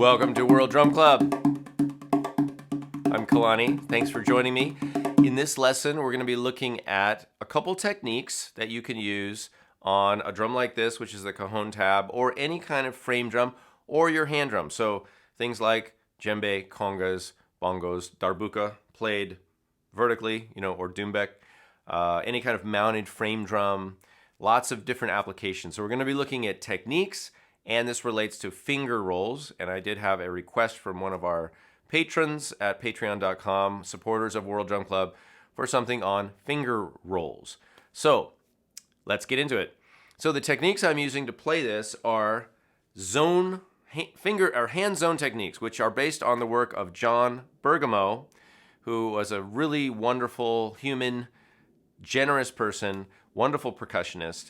Welcome to World Drum Club. I'm Kalani. Thanks for joining me. In this lesson, we're going to be looking at a couple techniques that you can use on a drum like this, which is the Cajon Tab, or any kind of frame drum, or your hand drum. So things like djembe, congas, bongos, darbuka, played vertically, or doumbek, any kind of mounted frame drum, lots of different applications. So we're going to be looking at techniques, and this relates to finger rolls. And I did have a request from one of our patrons at patreon.com, supporters of World Drum Club, for something on finger rolls. So let's get into it. So the techniques I'm using to play this are hand zone techniques, which are based on the work of John Bergamo, who was a really wonderful human, generous person, wonderful percussionist.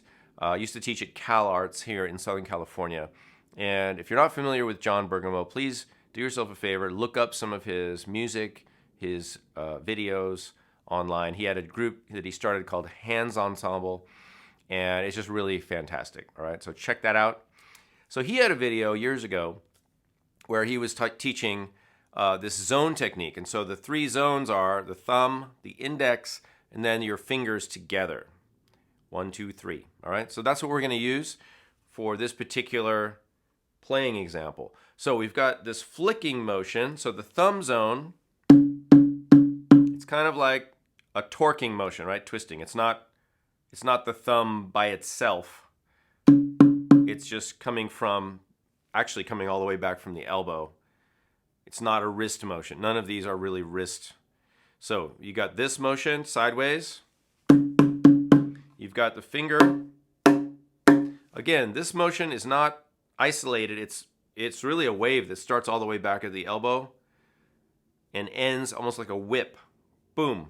Used to teach at Cal Arts here in Southern California. And if you're not familiar with John Bergamo, please do yourself a favor, look up some of his music, his videos online. He had a group that he started called Hands Ensemble, and it's just really fantastic. All right, so check that out. So he had a video years ago where he was teaching this zone technique. And so the three zones are the thumb, the index, and then your fingers together. 1, 2, 3. All right, so that's what we're going to use for this particular playing example. So we've got this flicking motion. So the thumb zone, it's kind of like a torquing motion, right? Twisting. It's not the thumb by itself. It's just coming all the way back from the elbow. It's not a wrist motion. None of these are really wrist. So you got this motion sideways. You've got the finger. Again, this motion is not isolated. It's really a wave that starts all the way back at the elbow and ends almost like a whip. Boom.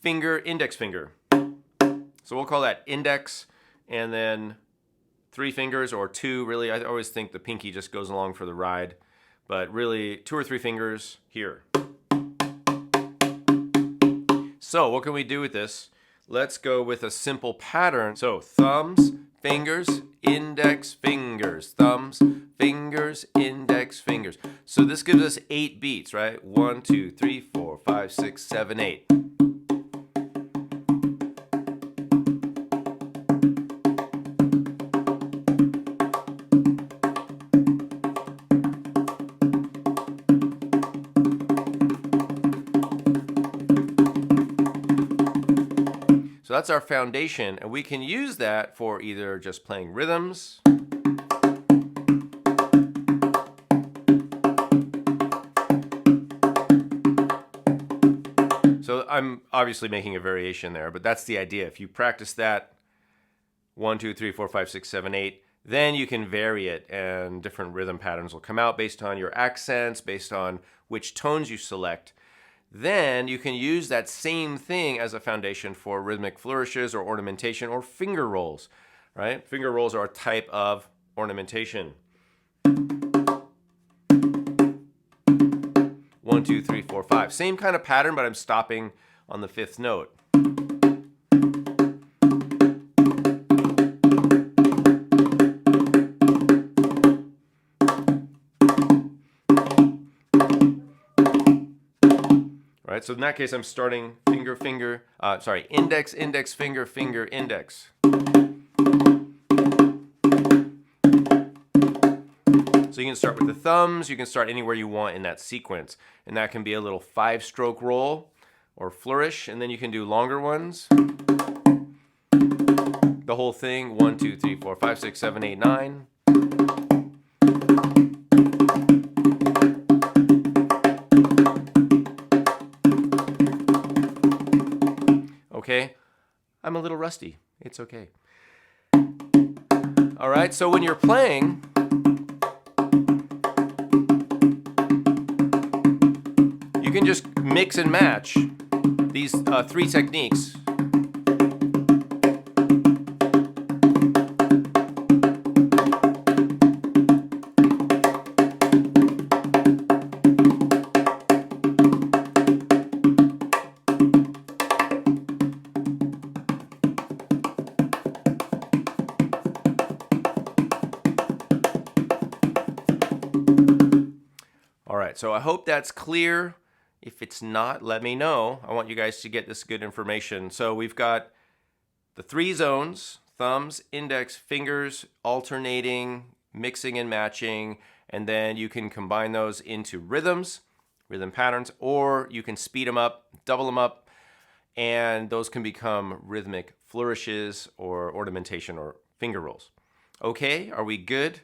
Finger, index finger. So we'll call that index, and then 3 fingers or 2, really. I always think the pinky just goes along for the ride, but really 2 or 3 fingers here. So what can we do with this? Let's go with a simple pattern. So thumbs, fingers, index, fingers, thumbs, fingers, index, fingers. So this gives us 8 beats, right? 1, 2, 3, 4, 5, 6, 7, 8. So that's our foundation, and we can use that for either just playing rhythms, so I'm obviously making a variation there, but that's the idea. If you practice that 1, 2, 3, 4, 5, 6, 7, 8, then you can vary it, and different rhythm patterns will come out based on your accents, based on which tones you select. Then you can use that same thing as a foundation for rhythmic flourishes or ornamentation or finger rolls, right? Finger rolls are a type of ornamentation. 1, 2, 3, 4, 5. Same kind of pattern, but I'm stopping on the 5th note. Right, so in that case, I'm starting index, index, finger, finger, index. So you can start with the thumbs, you can start anywhere you want in that sequence. And that can be a little 5-stroke roll or flourish, and then you can do longer ones. The whole thing, 1, 2, 3, 4, 5, 6, 7, 8, 9. Okay, I'm a little rusty. It's okay. All right, so when you're playing, you can just mix and match these 3 techniques. right, so I hope that's clear. If it's not, let me know. I want you guys to get this good information. So we've got the 3 zones: thumbs, index, fingers, alternating, mixing and matching, and then you can combine those into rhythms, rhythm patterns, or you can speed them up, double them up, and those can become rhythmic flourishes or ornamentation or finger rolls. Okay, are we good?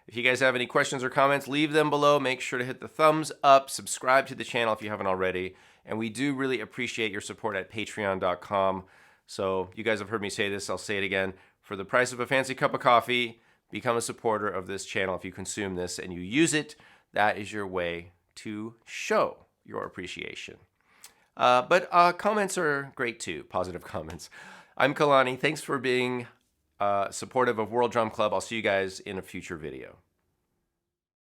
If you guys have any questions or comments, leave them below. Make sure to hit the thumbs up, subscribe to the channel if you haven't already, and we do really appreciate your support at patreon.com. So you guys have heard me say this, I'll say it again. For the price of a fancy cup of coffee, become a supporter of this channel. If you consume this and you use it, that is your way to show your appreciation. But comments are great too, positive comments. I'm Kalani. Thanks for being supportive of World Drum Club. I'll see you guys in a future video.